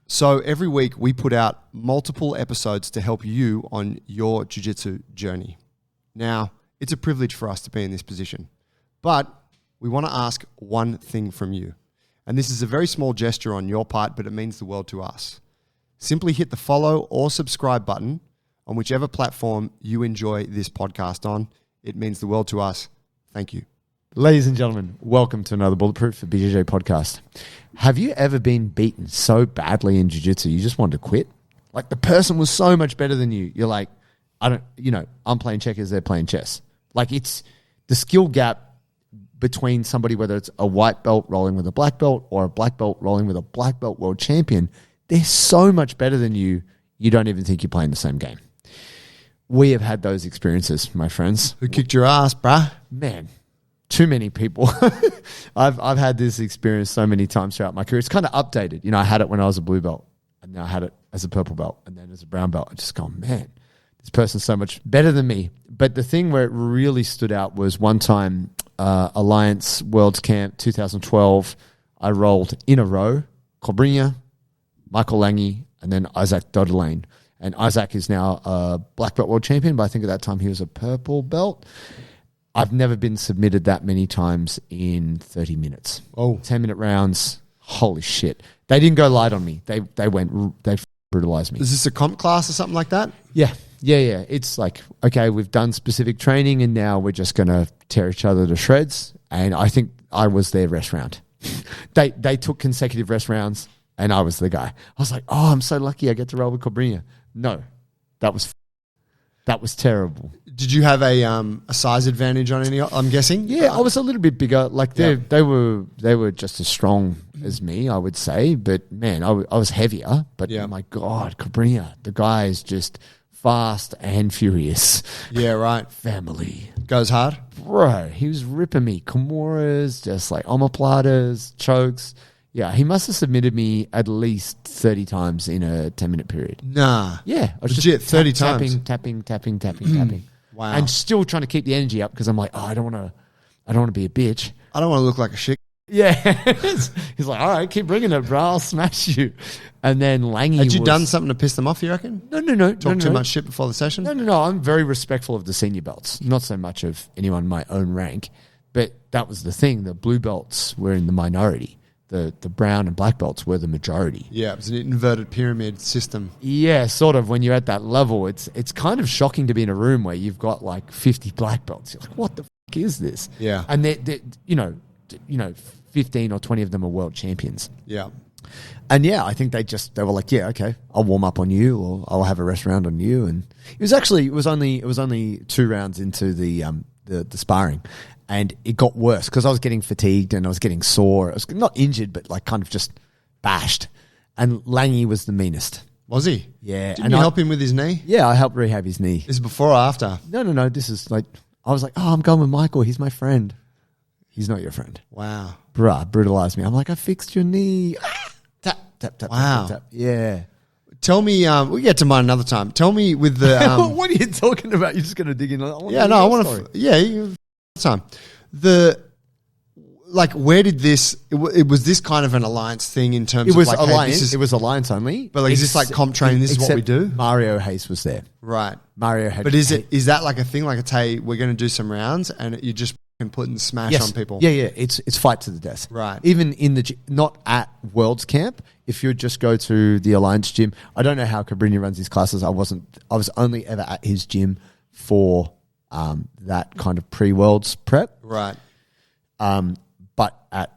So every week we put out multiple episodes to help you on your jiu-jitsu journey. Now, it's a privilege for us to be in this position, but we want to ask one thing from you. And this is a very small gesture on your part, but it means the world to us. Simply hit the follow or subscribe button on whichever platform you enjoy this podcast on. It means the world to us. Thank you. Ladies and gentlemen, welcome to another Bulletproof For BJJ podcast. Have you ever been beaten so badly in jiu-jitsu you just wanted to quit? Like the person was so much better than you. You're like, I'm playing checkers, they're playing chess. Like it's the skill gap between somebody, whether it's a white belt rolling with a black belt or a black belt rolling with a black belt world champion, they're so much better than you, you don't even think you're playing the same game. We have had those experiences, my friends. Who kicked your ass, bruh? Man, too many people. I've had this experience so many times throughout my career. It's kind of updated. I had it when I was a blue belt, and now I had it as a purple belt, and then as a brown belt. I just go, man, this person's so much better than me. But the thing where it really stood out was one time, Alliance Worlds Camp 2012, I rolled in a row, Cobrinha, Michael Lange, and then Isaac Dodelane. And Isaac is now a black belt world champion, but I think at that time he was a purple belt. I've never been submitted that many times in 30 minutes. Oh, 10-minute rounds. Holy shit. They didn't go light on me. They brutalized me. is this a comp class or something like that? Yeah. It's like, okay, we've done specific training and now we're just going to tear each other to shreds. And I think I was their rest round. They took consecutive rest rounds and I was the guy. I was like, oh, I'm so lucky I get to roll with Cobrinha. No, that was terrible. Did you have a size advantage on any? I'm guessing. Yeah, I was a little bit bigger. Like they were just as strong as me, I would say. But man, I was heavier. But my God, Cobrinha, the guy is just fast and furious. Yeah, right. Family Goes hard. Bro, he was ripping me. Kimuras, just like omoplatas, chokes. Yeah, he must have submitted me at least 30 times in a 10-minute period. Nah. Yeah. I was Legit, just 30 times. Tapping. Wow. And still trying to keep the energy up because I'm like, I don't want to be a bitch. I don't want to look like a shit. Yeah. He's like, all right, keep bringing it, bro. I'll smash you. And then Lange Had you done something to piss them off, you reckon? No. Talk too much shit before the session? No. I'm very respectful of the senior belts. Not so much of anyone in my own rank. But that was the thing. The blue belts were in the minority. The brown and black belts were the majority. Yeah, it was an inverted pyramid system. Yeah, sort of. When you're at that level, it's kind of shocking to be in a room where you've got like 50 black belts. You're like, what the fuck is this? Yeah. And they're 15 or 20 of them are world champions. Yeah. And yeah, I think they were like, yeah, okay, I'll warm up on you or I'll have a rest round on you. And it was only 2 rounds into the sparring. And it got worse because I was getting fatigued and I was getting sore. I was not injured, but like kind of just bashed. And Lange was the meanest. Was he? Yeah. Didn't you help him with his knee? Yeah, I helped rehab his knee. This is before or after? No. This is like, I was like, oh, I'm going with Michael. He's my friend. He's not your friend. Wow. Bruh, brutalized me. I'm like, I fixed your knee. Tap. Wow. Tap. Yeah. Tell me, we'll get to mine another time. Tell me with the... what are you talking about? You're just going to dig in. I want to... time. Where did this? It was this kind of an alliance thing in terms of like alliance. It was alliance only. But like, is this like comp training? This is what we do. Mario Hayes was there, right? Mario had. But is that like a thing? Like it's hey, we're going to do some rounds, and you just putting smash on people. Yeah. It's fight to the death. Right. Even in not at Worlds Camp. If you just go to the Alliance gym, I don't know how Cobrinha runs his classes. I was only ever at his gym for that kind of pre-Worlds prep. Right. But at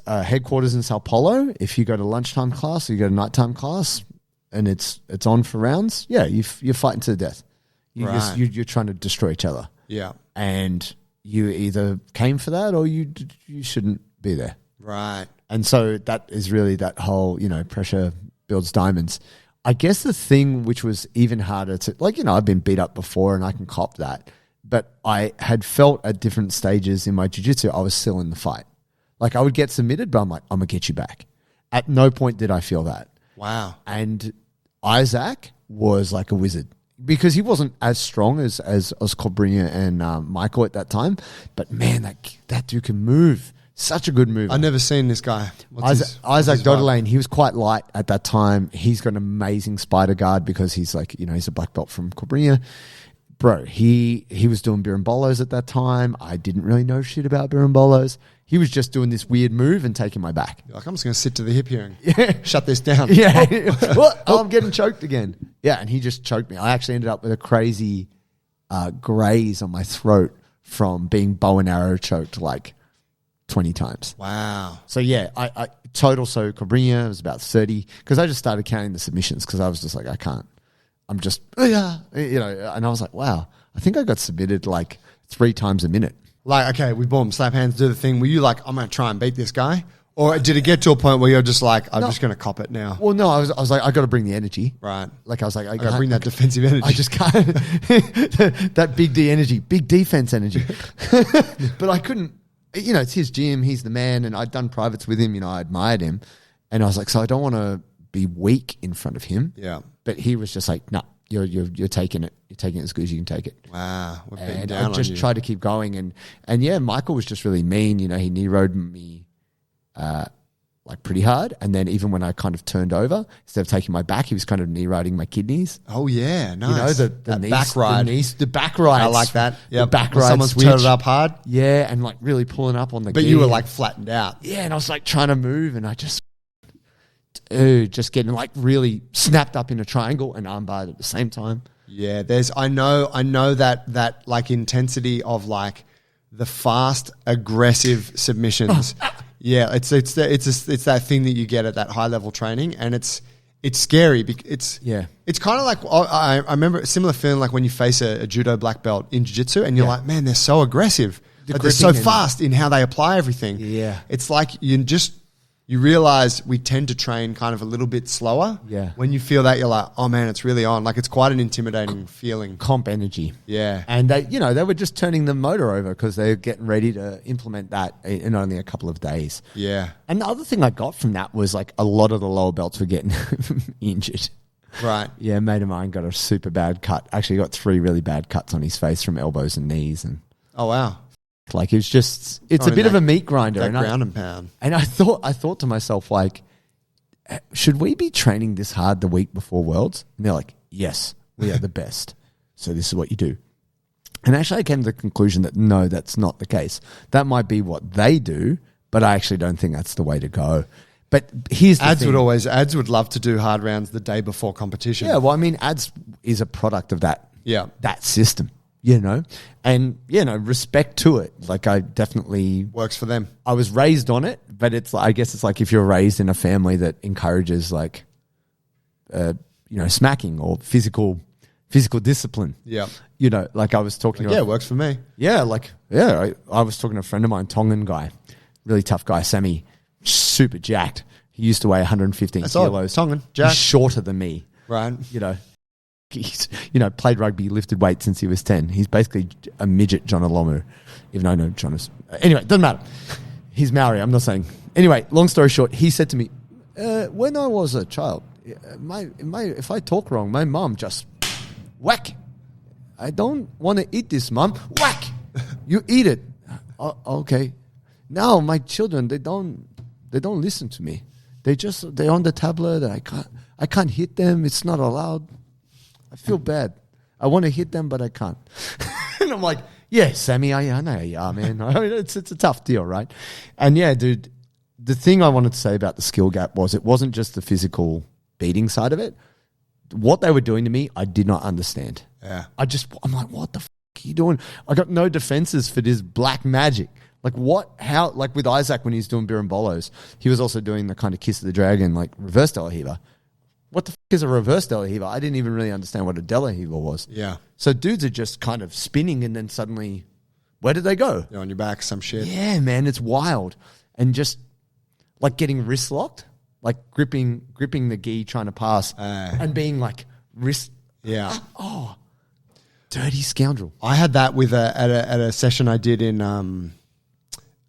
headquarters in Sao Paulo, if you go to lunchtime class or you go to nighttime class and it's on for rounds, yeah, you're fighting to the death. You're trying to destroy each other. Yeah. And you either came for that or you shouldn't be there. Right. And so that is really that whole, pressure builds diamonds. I guess the thing which was even harder to, I've been beat up before and I can cop that. But I had felt at different stages in my jiu-jitsu, I was still in the fight. Like I would get submitted, but I'm like, I'm going to get you back. At no point did I feel that. Wow. And Isaac was like a wizard because he wasn't as strong as Cobrinha and Michael at that time. But man, that dude can move. Such a good mover. I've never seen this guy. Isaac Dodelaine, he was quite light at that time. He's got an amazing spider guard because he's like, he's a black belt from Cobrinha. Bro, he was doing birimbolos at that time. I didn't really know shit about birimbolos. He was just doing this weird move and taking my back. You're like, I'm just going to sit to the hip here and shut this down. Yeah. What? Oh, I'm getting choked again. Yeah, and he just choked me. I actually ended up with a crazy graze on my throat from being bow and arrow choked like 20 times. Wow. So yeah, I total, so Cobrinha was about 30 because I just started counting the submissions because I was just like, I can't. I'm just, and I was like, wow, I think I got submitted like 3 times a minute. Like, okay, we boom, slap hands, do the thing. Were you like, I'm going to try and beat this guy? Or did it get to a point where you're just like, I'm just going to cop it now? Well, no, I was like, I got to bring the energy. Right. Like I was like, I got to bring that defensive energy. I just can't. That big D energy, big defense energy. But I couldn't, it's his gym. He's the man. And I'd done privates with him. I admired him. And I was like, so I don't want to be weak in front of him. Yeah. But he was just like, no, you're taking it. You're taking it as good as you can take it. Wow. We're beating And down I just on you. tried to keep going. And yeah, Michael was just really mean. He knee rode me like pretty hard. And then even when I kind of turned over, instead of taking my back, he was kind of knee riding my kidneys. Oh, yeah. Nice. The back ride. The back ride. I like that. The back When ride. someone's switch. turned it up hard. Yeah, and like really pulling up on the But gear. you were like flattened out. Yeah, and I was like trying to move and I just getting like really snapped up in a triangle and armbarred at the same time. Yeah, I know that like intensity of like the fast, aggressive submissions. Yeah, it's that thing that you get at that high level training, and it's scary. It's kind of like I remember a similar feeling like when you face a judo black belt in jiu-jitsu, and you're like, man, they're so aggressive. Like they're so fast in how they apply everything. Yeah, it's like you realize we tend to train kind of a little bit slower. Yeah. When you feel that, you're like, oh man, it's really on. Like it's quite an intimidating feeling. Comp energy. Yeah. And they were just turning the motor over because they were getting ready to implement that in only a couple of days. Yeah. And the other thing I got from that was like a lot of the lower belts were getting injured. Right. Yeah, a mate of mine got a super bad cut. Actually got 3 really bad cuts on his face from elbows and knees. And oh, wow. like it's a bit of a meat grinder. That ground and pound. And I thought to myself, like, should we be training this hard the week before Worlds? And they're like, yes, we are the best. So this is what you do. And actually I came to the conclusion that no, that's not the case. That might be what they do, but I actually don't think that's the way to go. But here's the thing. Ads would love to do hard rounds the day before competition. Yeah, well, I mean, ads is a product of that. Yeah. That system. And respect to it. Like I definitely works for them. I was raised on it, but I guess it's like if you're raised in a family that encourages like, smacking or physical discipline. Yeah. Like I was talking it works for me. Yeah. I was talking to a friend of mine, Tongan guy, really tough guy, Sammy, super jacked. He used to weigh 115 kilos. Tongan, jacked. He's shorter than me. Right. He's, played rugby, lifted weights since he was 10. He's basically a midget John Olomu, even though I know John is... Anyway, doesn't matter. He's Maori, I'm not saying. Anyway, long story short, he said to me, when I was a child, if I talk wrong, my mom just whack. I don't want to eat this, mom. Whack. You eat it. Okay. Now my children, they don't listen to me. They're on the tablet. I can't hit them. It's not allowed. I feel bad. I want to hit them, but I can't. And I'm like, yeah, Sammy, I know you are, man. I mean, it's a tough deal, right? And yeah, dude, the thing I wanted to say about the skill gap was it wasn't just the physical beating side of it. What they were doing to me, I did not understand. Yeah. I'm like, what the f*** are you doing? I got no defenses for this black magic. Like like with Isaac when he's doing birimbolos, he was also doing the kind of kiss of the dragon, like reverse De La Riva. What the f*** is a reverse De La Riva? I didn't even really understand what a De La Riva was. Yeah. So dudes are just kind of spinning and then suddenly, where did they go? You're on your back, some shit. Yeah, man, it's wild. And just like getting wrist locked, like gripping the gi trying to pass and being like wrist. Yeah. Oh, dirty scoundrel. I had that with at a session I did in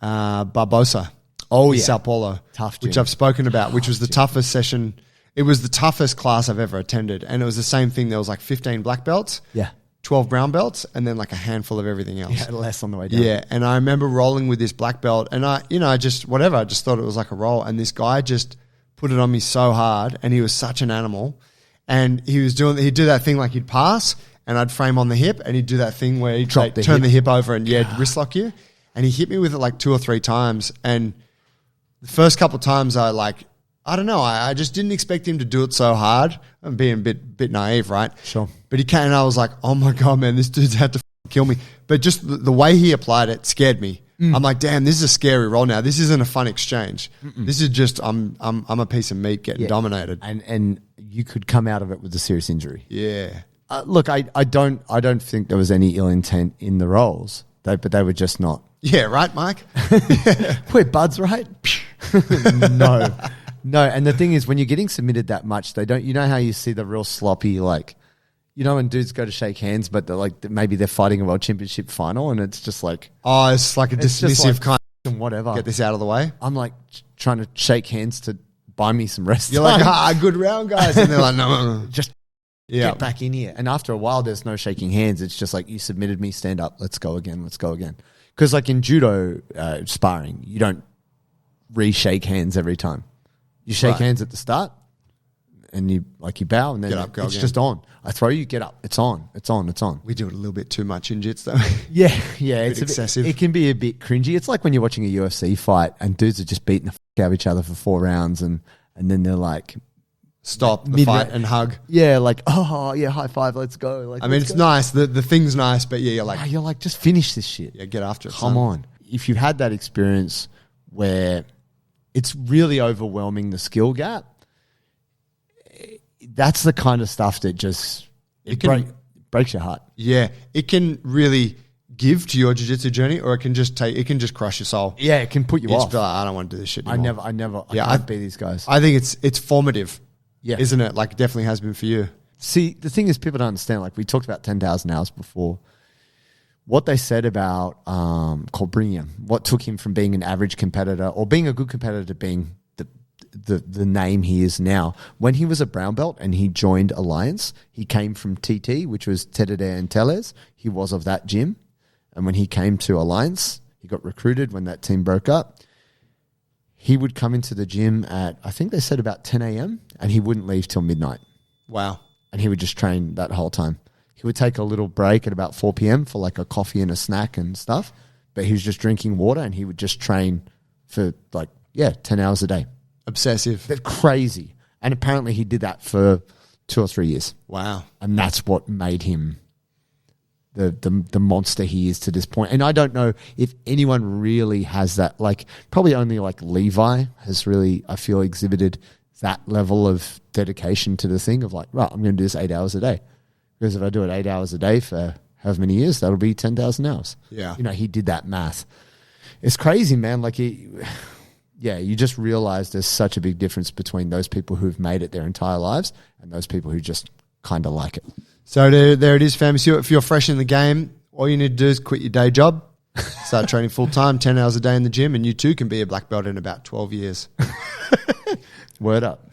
Barbosa. Oh, yeah. Sao Paulo. Tough gym. Which I've spoken about, which was the toughest session. It was the toughest class I've ever attended. And it was the same thing. There was like 15 black belts. Yeah. 12 brown belts and then like a handful of everything else. Yeah, less on the way down. Yeah, and I remember rolling with this black belt, and I just thought it was like a roll, and this guy just put it on me so hard, and he was such an animal, and he'd do that thing like he'd pass, and I'd frame on the hip, and he'd do that thing where he'd like, turn the hip over and wrist lock you, and he hit me with it like 2 or 3 times, and the first couple of times I just didn't expect him to do it so hard. I'm being a bit naive, right? Sure. But he came and I was like, oh my God, man, this dude's had to kill me. But just the way he applied it scared me. I'm like, damn, this is a scary role now. This isn't a fun exchange. This is just, I'm a piece of meat getting dominated. And you could come out of it with a serious injury. Yeah. Look, I don't think there was any ill intent in the roles, but they were just not. Yeah, right, Mike? We're buds, right? No. No, and the thing is, when you're getting submitted that much, they don't. You know how you see the real sloppy, like, you know, when dudes go to shake hands, but they're like maybe they're fighting a world championship final, and it's just like, oh, it's like a dismissive kind of whatever. Get this out of the way. I'm like trying to shake hands to buy me some rest. You're like, good round, guys, and they're like, no, just get back in here. And after a while, there's no shaking hands. It's just like, you submitted me, stand up, let's go again. Because like in judo sparring, you don't re-shake hands every time. You shake hands at the start, and you bow, and then it's just on. I throw you, get up. It's on. We do it a little bit too much in jits, though. Yeah, it's excessive. It can be a bit cringy. It's like when you're watching a UFC fight, and dudes are just beating the out of each other for 4 rounds, and then they're like, stop the fight and hug. Yeah, like, oh yeah, high five, let's go. Like, I mean, it's nice. The thing's nice, but you're like, just finish this shit. Yeah, get after it. Come on. If you had that experience where it's really overwhelming, the skill gap, that's the kind of stuff that just breaks your heart. Yeah, it can really give to your jiu-jitsu journey, or it can just crush your soul. Yeah, it can put you off. Like, I don't want to do this shit anymore. I can't be these guys. I think it's formative. Yeah, isn't it? Like, it definitely has been for you. See, the thing is, people don't understand. Like, we talked about 10,000 hours before. What they said about Cobrinha, what took him from being an average competitor or being a good competitor to being the name he is now. When he was a brown belt and he joined Alliance, he came from TT, which was Tedder and Tellez. He was of that gym. And when he came to Alliance, he got recruited when that team broke up. He would come into the gym at, I think they said about 10 a.m. and he wouldn't leave till midnight. Wow. And he would just train that whole time. He would take a little break at about 4 p.m. for like a coffee and a snack and stuff. But he was just drinking water and he would just train for 10 hours a day. Obsessive. That's crazy. And apparently he did that for 2 or 3 years. Wow. And that's what made him the monster he is to this point. And I don't know if anyone really has that. Like, probably only like Levi has really, I feel, exhibited that level of dedication to the thing of like, right, I'm going to do this 8 hours a day. Because if I do it 8 hours a day for however many years, that'll be 10,000 hours. Yeah. You know, he did that math. It's crazy, man. Like, you just realize there's such a big difference between those people who've made it their entire lives and those people who just kind of like it. So there it is, fam. So if you're fresh in the game, all you need to do is quit your day job, start training full-time, 10 hours a day in the gym, and you too can be a black belt in about 12 years. Word up.